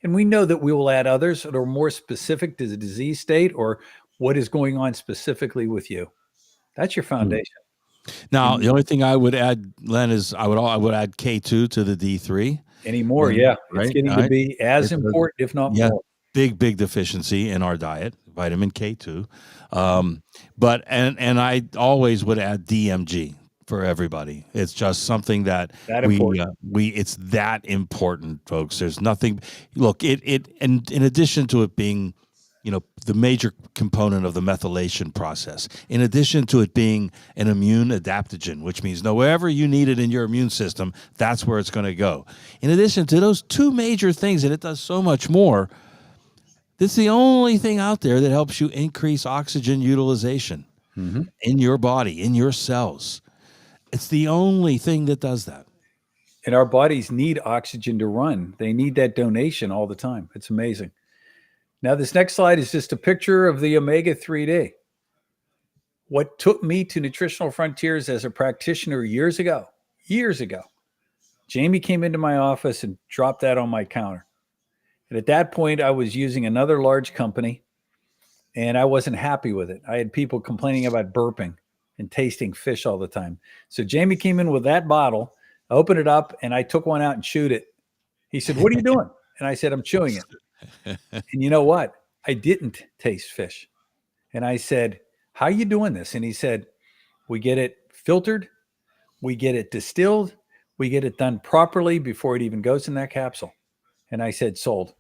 B: and we know that we will add others that are more specific to the disease state or what is going on specifically with you. That's your foundation.
A: Now, the only thing I would add, Len, is I would add K2 to the D3.
B: Anymore, yeah. Right? It's getting to be as important, if not more.
A: Big deficiency in our diet, vitamin K2. But I always would add DMG for everybody. It's just something that it's that important, folks. There's nothing. Look, and in addition to it being, the major component of the methylation process, in addition to it being an immune adaptogen, which means wherever you need it in your immune system, that's where it's going to go. In addition to those two major things, and it does so much more. This is the only thing out there that helps you increase oxygen utilization in your body, in your cells. It's the only thing that does that.
B: And our bodies need oxygen to run. They need that donation all the time. It's amazing. Now, this next slide is just a picture of the omega-3D. What took me to Nutritional Frontiers as a practitioner years ago, Jamie came into my office and dropped that on my counter. And at that point, I was using another large company, and I wasn't happy with it. I had people complaining about burping and tasting fish all the time. So Jamie came in with that bottle, I opened it up, and I took one out and chewed it. He said, "What are you doing?" And I said, "I'm chewing it." And you know what? I didn't taste fish. And I said, "How are you doing this?" And he said, "We get it filtered, we get it distilled, we get it done properly before it even goes in that capsule." And I said, "Sold."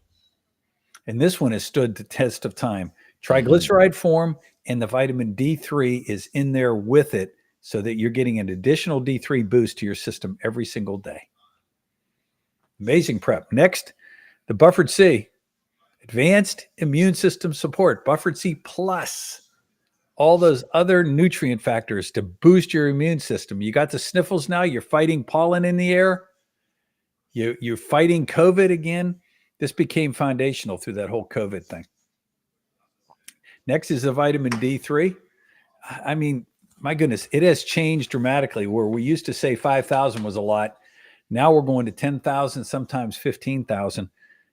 B: And this one has stood the test of time. Triglyceride form, and the vitamin D3 is in there with it, so that you're getting an additional D3 boost to your system every single day. Amazing prep. Next, the Buffered C, advanced immune system support, Buffered C plus, all those other nutrient factors to boost your immune system. You got the sniffles now, you're fighting pollen in the air, you're fighting COVID again. This became foundational through that whole COVID thing. Next is the vitamin D3. I mean, my goodness, it has changed dramatically, where we used to say 5,000 was a lot. Now we're going to 10,000, sometimes 15,000,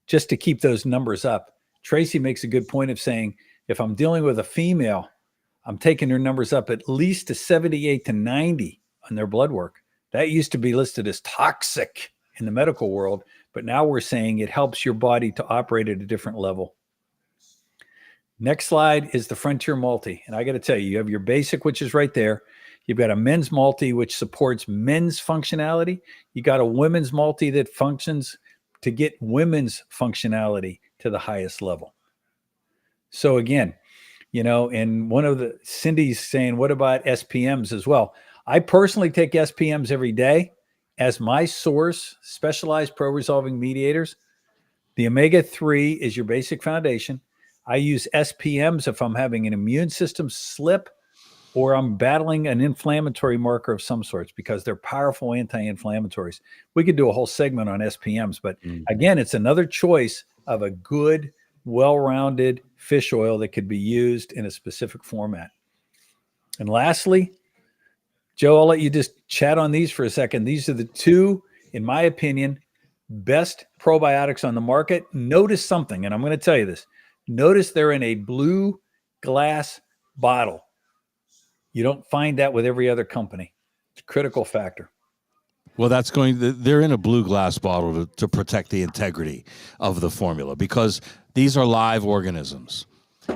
B: just to keep those numbers up. Tracy makes a good point of saying, if I'm dealing with a female, I'm taking their numbers up at least to 78 to 90 on their blood work. That used to be listed as toxic in the medical world, but now we're saying it helps your body to operate at a different level. Next slide is the Frontier Multi. And I got to tell you have your basic, which is right there. You've got a men's multi, which supports men's functionality. You got a women's multi that functions to get women's functionality to the highest level. So again, and one of the Cindy's saying, what about SPMs as well? I personally take SPMs every day as my source, specialized pro-resolving mediators. The omega-3 is your basic foundation. I use SPMs if I'm having an immune system slip or I'm battling an inflammatory marker of some sorts, because they're powerful anti-inflammatories. We could do a whole segment on SPMs, but again, it's another choice of a good, well-rounded fish oil that could be used in a specific format. And lastly, Joe, I'll let you just chat on these for a second. These are the two, in my opinion, best probiotics on the market. Notice something, and I'm going to tell you this. Notice they're in a blue glass bottle. You don't find that with every other company. It's a critical factor.
A: Well, they're in a blue glass bottle to protect the integrity of the formula, because these are live organisms.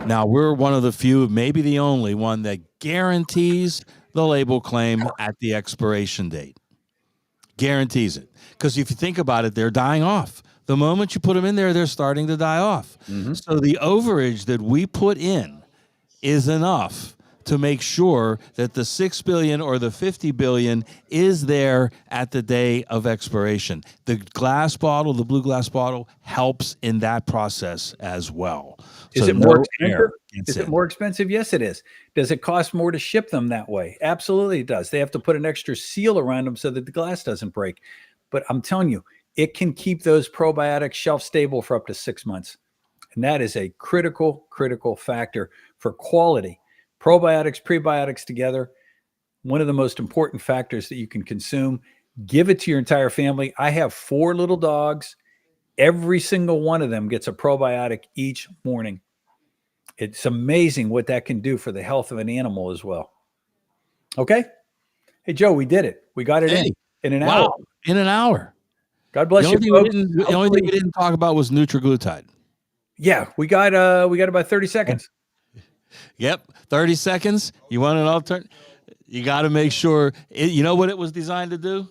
A: Now, we're one of the few, maybe the only one, that guarantees the label claim at the expiration date. Guarantees it. Because if you think about it, they're dying off. The moment you put them in there, they're starting to die off. So the overage that we put in is enough to make sure that the 6 billion or the 50 billion is there at the day of expiration. The glass bottle, the blue glass bottle, helps in that process as well.
B: Is it more expensive? Is it more expensive? Yes, it is. Does it cost more to ship them that way? Absolutely it does. They have to put an extra seal around them so that the glass doesn't break. But I'm telling you, it can keep those probiotics shelf stable for up to 6 months. And that is a critical factor for quality. Probiotics, prebiotics together, one of the most important factors that you can consume. Give it to your entire family. I have 4 little dogs. Every single one of them gets a probiotic each morning. It's amazing what that can do for the health of an animal as well. Okay. Hey, Joe, we did it. We got it in an hour.
A: In an hour.
B: God bless you.
A: The only thing we didn't talk about was nutraglutide.
B: Yeah, we got about 30 seconds.
A: Yep, 30 seconds. You want an alternate? You got to make sure. You know what it was designed to do?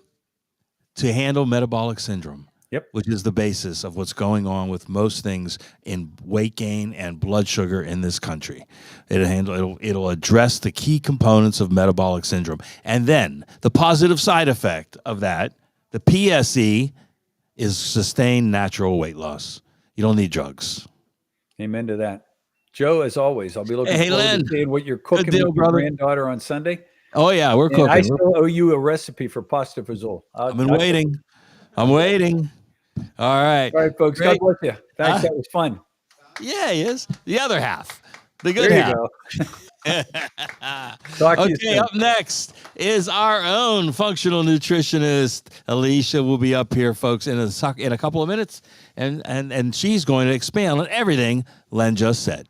A: To handle metabolic syndrome.
B: Yep.
A: Which is the basis of what's going on with most things in weight gain and blood sugar in this country. It'll address the key components of metabolic syndrome. And then the positive side effect of that, the PSE, is sustained natural weight loss. You don't need drugs.
B: Amen to that. Joe, as always, I'll be looking forward
A: Len,
B: to seeing what you're cooking
A: deal,
B: with your
A: brother.
B: granddaughter on Sunday.
A: Oh, yeah, we're cooking.
B: I still owe you a recipe for pasta fazool.
A: I've been waiting. I'm waiting. All right.
B: All right, folks. Great. God bless you. Thanks. That was fun.
A: Yeah, he is. The other half. The good
B: there
A: half.
B: Talk to you
A: soon. Up next is our own functional nutritionist. Alicia will be up here, folks, in a couple of minutes, and she's going to expand on everything Len just said.